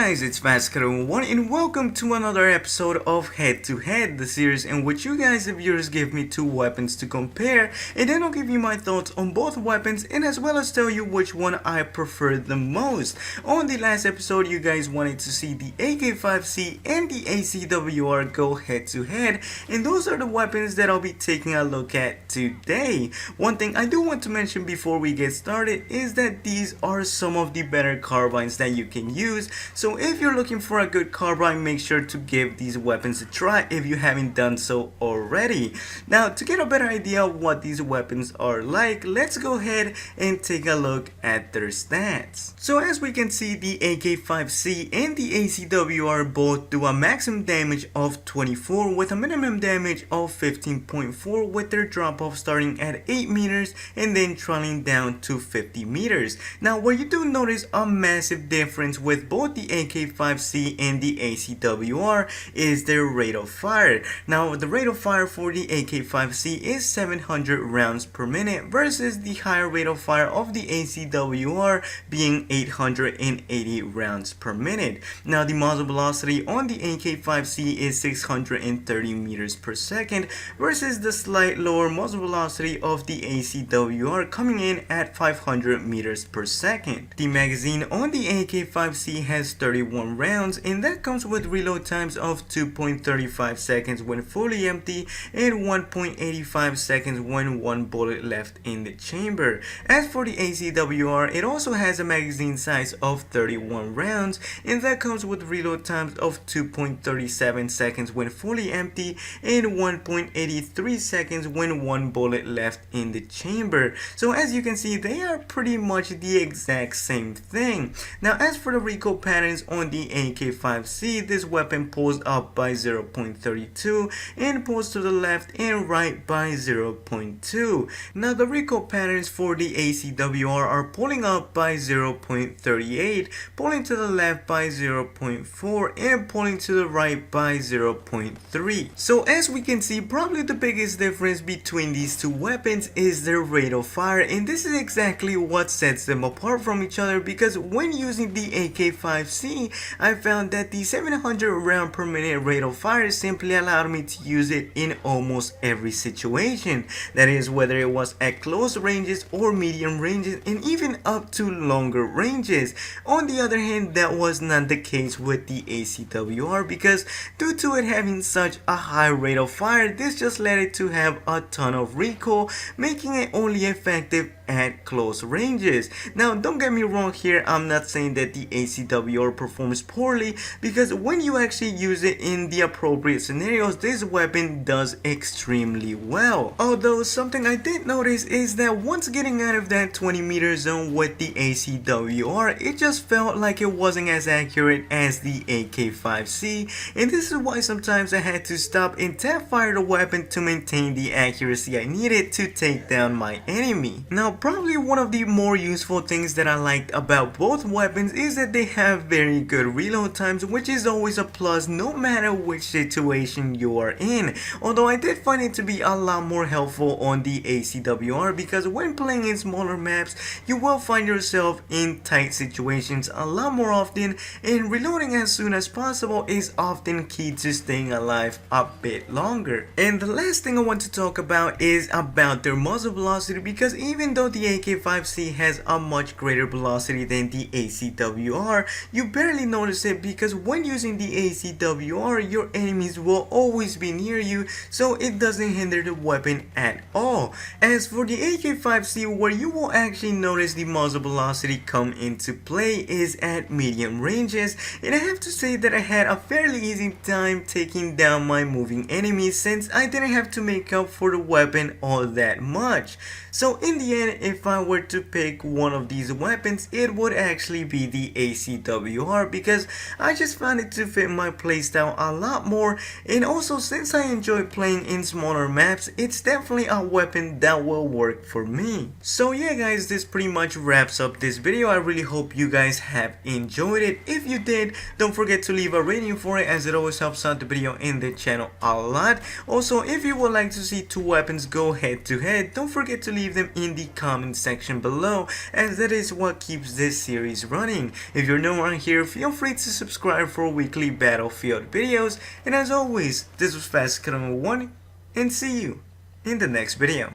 guys, it's Vasco1 and welcome to another episode of Head to Head, the series in which you guys, the viewers, give me two weapons to compare, and then I'll give you my thoughts on both weapons and as well as tell you which one I prefer the most. On the last episode, you guys wanted to see the AK5C and the ACW-R go head to head, and those are the weapons that I'll be taking a look at today. One thing I do want to mention before we get started is that these are some of the better carbines that you can use, so if you're looking for a good carbine, make sure to give these weapons a try if you haven't done so already. Now, to get a better idea of what these weapons are like, let's go ahead and take a look at their stats. So as we can see, the AK5C and the ACW-R both do a maximum damage of 24 with a minimum damage of 15.4, with their drop off starting at 8 meters and then trailing down to 50 meters. Now, where you do notice a massive difference with both the AK5C and the ACW-R is their rate of fire. Now, the rate of fire for the AK5C is 700 rounds per minute versus the higher rate of fire of the ACW-R being 880 rounds per minute. Now, the muzzle velocity on the AK5C is 630 meters per second versus the slight lower muzzle velocity of the ACW-R coming in at 500 meters per second. The magazine on the AK5C has 31 rounds, and that comes with reload times of 2.35 seconds when fully empty and 1.85 seconds when one bullet left in the chamber. As for the ACW-R, it also has a magazine size of 31 rounds, and that comes with reload times of 2.37 seconds when fully empty and 1.83 seconds when one bullet left in the chamber. So as you can see, they are pretty much the exact same thing. Now, as for the recoil patterns on the AK5C, this weapon pulls up by 0.32 and pulls to the left and right by 0.2. Now, the recoil patterns for the ACW-R are pulling up by 0.38, pulling to the left by 0.4, and pulling to the right by 0.3. So as we can see, probably the biggest difference between these two weapons is their rate of fire, and this is exactly what sets them apart from each other, because when using the AK5C, I found that the 700 round per minute rate of fire simply allowed me to use it in almost every situation. That is, whether it was at close ranges or medium ranges and even up to longer ranges. On the other hand, that was not the case with the ACW-R, because due to it having such a high rate of fire, this just led it to have a ton of recoil, making it only effective at close ranges. Now, don't get me wrong here, I'm not saying that the ACW-R performs poorly, because when you actually use it in the appropriate scenarios, this weapon does extremely well. Although something I did notice is that once getting out of that 20 meter zone with the ACW-R, it just felt like it wasn't as accurate as the AK5C, and this is why sometimes I had to stop and tap fire the weapon to maintain the accuracy I needed to take down my enemy. Now, probably one of the more useful things that I liked about both weapons is that they have very good reload times, which is always a plus no matter which situation you are in. Although I did find it to be a lot more helpful on the ACW-R, because when playing in smaller maps, you will find yourself in tight situations a lot more often, and reloading as soon as possible is often key to staying alive a bit longer. And the last thing I want to talk about is about their muzzle velocity, because even though the AK5C has a much greater velocity than the ACW-R, you barely notice it, because when using the ACW-R, your enemies will always be near you, so it doesn't hinder the weapon at all. As for the AK5C, where you will actually notice the muzzle velocity come into play is at medium ranges, and I have to say that I had a fairly easy time taking down my moving enemies, since I didn't have to make up for the weapon all that much. So in the end, if I were to pick one of these weapons, it would actually be the ACW-R, because I just found it to fit my playstyle a lot more, and also since I enjoy playing in smaller maps, it's definitely a weapon that will work for me. So yeah guys, this pretty much wraps up this video. I really hope you guys have enjoyed it. If you did, don't forget to leave a rating for it, as it always helps out the video and the channel a lot. Also, if you would like to see two weapons go head to head, don't forget to leave them in the comment section below, as that is what keeps this series running. If you're new around here, here, feel free to subscribe for weekly Battlefield videos, and as always, this was Fast Cut number 1, and see you in the next video.